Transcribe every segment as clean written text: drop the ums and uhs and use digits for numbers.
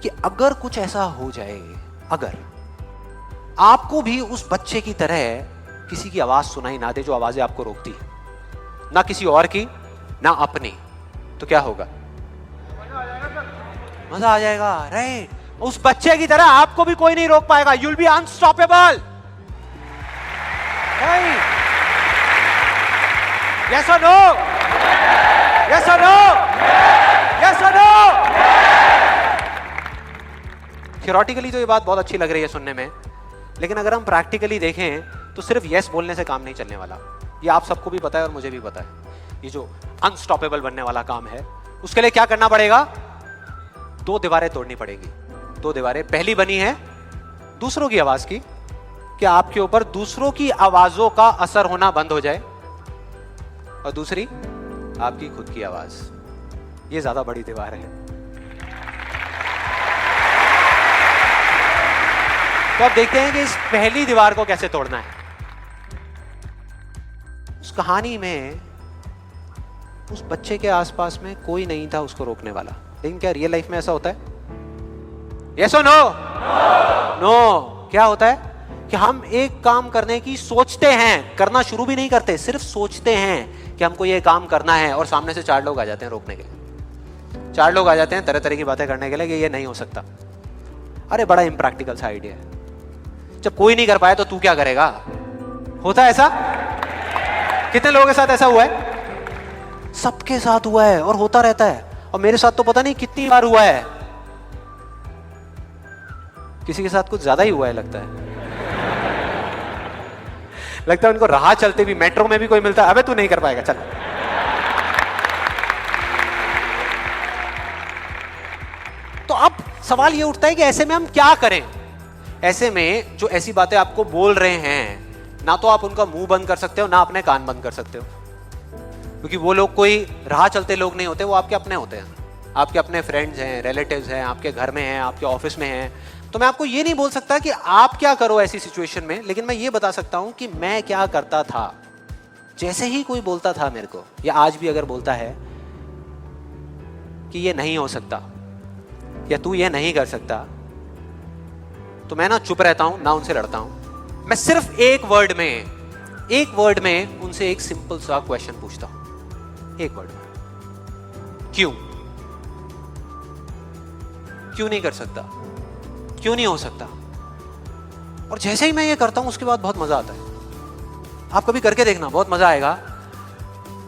कि अगर कुछ ऐसा हो जाए, अगर आपको भी उस बच्चे की तरह किसी की आवाज सुनाई ना दे जो आवाजें आपको रोकती है, ना किसी और की ना अपनी, तो क्या होगा? मजा आ जाएगा, राइट? उस बच्चे की तरह आपको भी कोई नहीं रोक पाएगा. You'll be unstoppable. यस और नो? यस और नो? यस और नो? थियोरेटिकली तो ये बात बहुत अच्छी लग रही है सुनने में, लेकिन अगर हम प्रैक्टिकली देखें तो सिर्फ यस बोलने से काम नहीं चलने वाला. ये आप सबको भी पता है और मुझे भी पता है. ये जो अनस्टॉपेबल बनने वाला काम है, उसके लिए क्या करना पड़ेगा? 2 दीवारें तोड़नी पड़ेगी. 2 दीवारें. पहली बनी है दूसरों की आवाज की, कि आपके ऊपर दूसरों की आवाजों का असर होना बंद हो जाए, और दूसरी आपकी खुद की आवाज. ये ज्यादा बड़ी दीवार है. तो अब देखते हैं कि इस पहली दीवार को कैसे तोड़ना है. उस कहानी में उस बच्चे के आसपास में कोई नहीं था उसको रोकने वाला. लेकिन क्या रियल लाइफ में ऐसा होता है? यस और नो? नो. क्या होता है कि हम एक काम करने की सोचते हैं, करना शुरू भी नहीं करते, सिर्फ सोचते हैं कि हमको ये काम करना है, और सामने से 4 लोग आ जाते हैं रोकने के लिए. 4 लोग आ जाते हैं तरह तरह की बातें करने के लिए कि ये नहीं हो सकता. अरे बड़ा इम्प्रैक्टिकल सा आइडिया है. जब कोई नहीं कर पाया तो तू क्या करेगा? होता है ऐसा? कितने लोगों के साथ ऐसा हुआ है? सबके साथ हुआ है और होता रहता है. और मेरे साथ तो पता नहीं कितनी बार हुआ है. किसी के साथ कुछ ज्यादा ही हुआ है लगता है. लगता है उनको राह चलते भी, मेट्रो में भी कोई मिलता है, अबे तू नहीं कर पाएगा, चल. तो अब सवाल ये उठता है कि ऐसे में हम क्या करें? ऐसे में जो ऐसी बातें आपको बोल रहे हैं, ना तो आप उनका मुंह बंद कर सकते हो, ना अपने कान बंद कर सकते हो, क्योंकि वो लोग कोई राह चलते लोग नहीं होते, वो आपके अपने होते हैं. आपके अपने फ्रेंड्स हैं, रिलेटिव्स हैं, आपके घर में हैं, आपके ऑफिस में हैं. तो मैं आपको ये नहीं बोल सकता कि आप क्या करो ऐसी सिचुएशन में, लेकिन मैं ये बता सकता हूं कि मैं क्या करता था. जैसे ही कोई बोलता था मेरे को, या आज भी अगर बोलता है कि ये नहीं हो सकता या तू ये नहीं कर सकता, तो मैं ना चुप रहता हूं, ना उनसे लड़ता हूं. मैं सिर्फ एक वर्ड में उनसे एक सिंपल सा क्वेश्चन पूछता हूं. एक वर्ड में. क्यों? क्यों नहीं कर सकता? क्यों नहीं हो सकता? और जैसे ही मैं ये करता हूं उसके बाद बहुत मजा आता है. आप कभी करके देखना, बहुत मजा आएगा.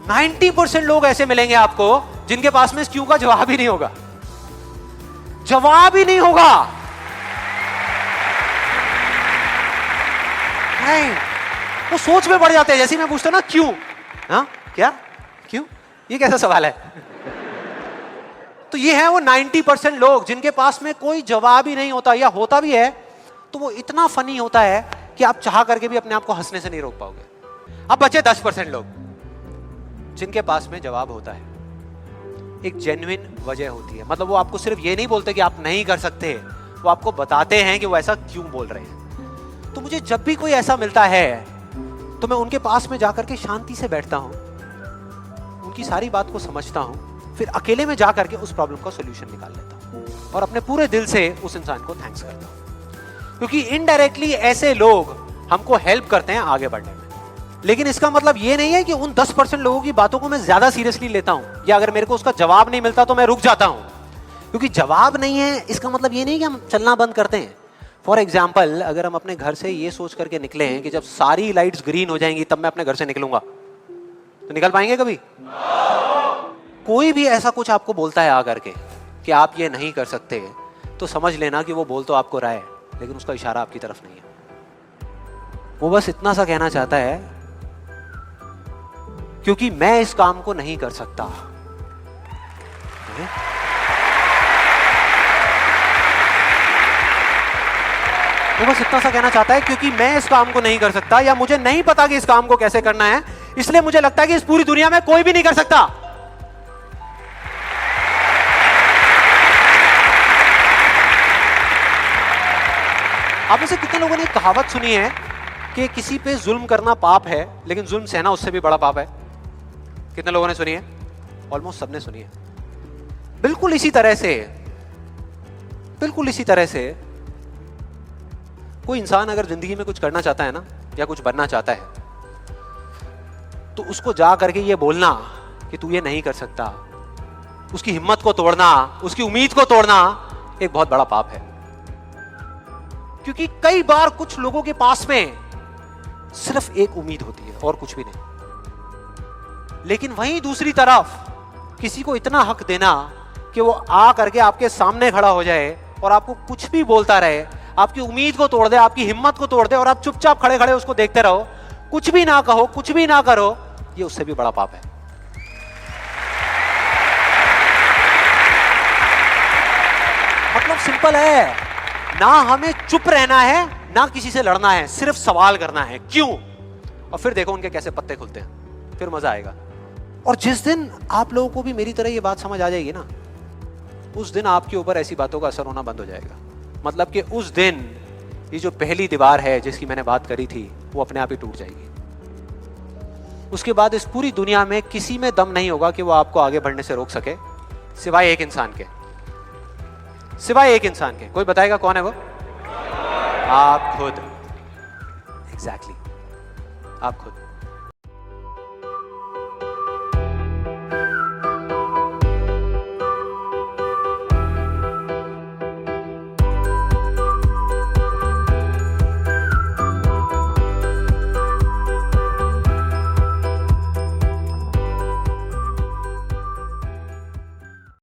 90% लोग ऐसे मिलेंगे आपको जिनके पास में इस क्यों का जवाब ही नहीं होगा. जवाब ही नहीं होगा. नहीं, वो सोच में पड़ जाते हैं. जैसे मैं पूछता ना क्यों, हाँ क्या, क्यों, ये कैसा सवाल है? तो ये है वो 90% लोग जिनके पास में कोई जवाब ही नहीं होता, या होता भी है तो वो इतना फनी होता है कि आप चाह करके भी अपने आप को हंसने से नहीं रोक पाओगे. अब बचे 10% लोग जिनके पास में जवाब होता है. एक जेन्युइन वजह होती है. मतलब वो आपको सिर्फ ये नहीं बोलते कि आप नहीं कर सकते, वो आपको बताते हैं कि वो ऐसा क्यों बोल रहे हैं. तो मुझे जब भी कोई ऐसा मिलता है तो मैं उनके पास में जाकर के शांति से बैठता हूं, उनकी सारी बात को समझता हूं, फिर अकेले में जाकर के उस प्रॉब्लम का सॉल्यूशन निकाल लेता हूं, और अपने पूरे दिल से उस इंसान को थैंक्स करता हूं. क्योंकि इनडायरेक्टली ऐसे लोग हमको हेल्प करते हैं आगे बढ़ने में. लेकिन इसका मतलब ये नहीं है कि उन 10% लोगों की बातों को मैं ज्यादा सीरियसली लेता हूं, या अगर मेरे को उसका जवाब नहीं मिलता तो मैं रुक जाता हूं. क्योंकि जवाब नहीं है इसका मतलब ये नहीं कि हम चलना बंद करते हैं. फॉर एग्जाम्पल, अगर हम अपने घर से ये सोच करके निकले हैं कि जब सारी लाइट्स ग्रीन हो जाएंगी तब मैं अपने घर से निकलूंगा, तो निकल पाएंगे कभी? कोई भी ऐसा कुछ आपको बोलता है आकर के कि आप ये नहीं कर सकते, तो समझ लेना कि वो बोल तो आपको रहा है, लेकिन उसका इशारा आपकी तरफ नहीं है. वो बस इतना सा कहना चाहता है क्योंकि मैं इस काम को नहीं कर सकता. वो बस इतना सा कहना चाहता है क्योंकि मैं इस काम को नहीं कर सकता, या मुझे नहीं पता कि इस काम को कैसे करना है, इसलिए मुझे लगता है कि इस पूरी दुनिया में कोई भी नहीं कर सकता. आप में से कितने लोगों ने कहावत सुनी है कि किसी पे जुल्म करना पाप है, लेकिन जुल्म सहना उससे भी बड़ा पाप है? कितने लोगों ने सुनी है? ऑलमोस्ट सबने सुनी है. बिल्कुल इसी तरह से बिल्कुल इसी तरह से कोई इंसान अगर जिंदगी में कुछ करना चाहता है ना, या कुछ बनना चाहता है, तो उसको जा करके ये बोलना कि तू ये नहीं कर सकता, उसकी हिम्मत को तोड़ना, उसकी उम्मीद को तोड़ना एक बहुत बड़ा पाप है। क्योंकि कई बार कुछ लोगों के पास में सिर्फ एक उम्मीद होती है और कुछ भी नहीं। लेकिन वहीं दूसरी तरफ किसी को इतना हक देना कि वो आ करके आपके सामने खड़ा हो जाए और आपको कुछ भी बोलता रहे, आपकी उम्मीद को तोड़ दे, आपकी हिम्मत को तोड़ दे, और आप चुपचाप खड़े खड़े उसको देखते रहो, कुछ भी ना कहो, कुछ भी ना करो, ये उससे भी बड़ा पाप है। मतलब सिंपल है, ना हमें चुप रहना है, ना किसी से लड़ना है, सिर्फ सवाल करना है क्यों, और फिर देखो उनके कैसे पत्ते खुलते हैं, फिर मजा आएगा। और जिस दिन आप लोगों को भी मेरी तरह ये बात समझ आ जाएगी ना, उस दिन आपके ऊपर ऐसी बातों का असर होना बंद हो जाएगा। मतलब कि उस दिन ये जो पहली दीवार है जिसकी मैंने बात करी थी, वो अपने आप ही टूट जाएगी। उसके बाद इस पूरी दुनिया में किसी में दम नहीं होगा कि वो आपको आगे बढ़ने से रोक सके, सिवाय एक इंसान के, सिवाय एक इंसान के। कोई बताएगा कौन है वो? आप खुद। एग्जैक्टली, आप खुद।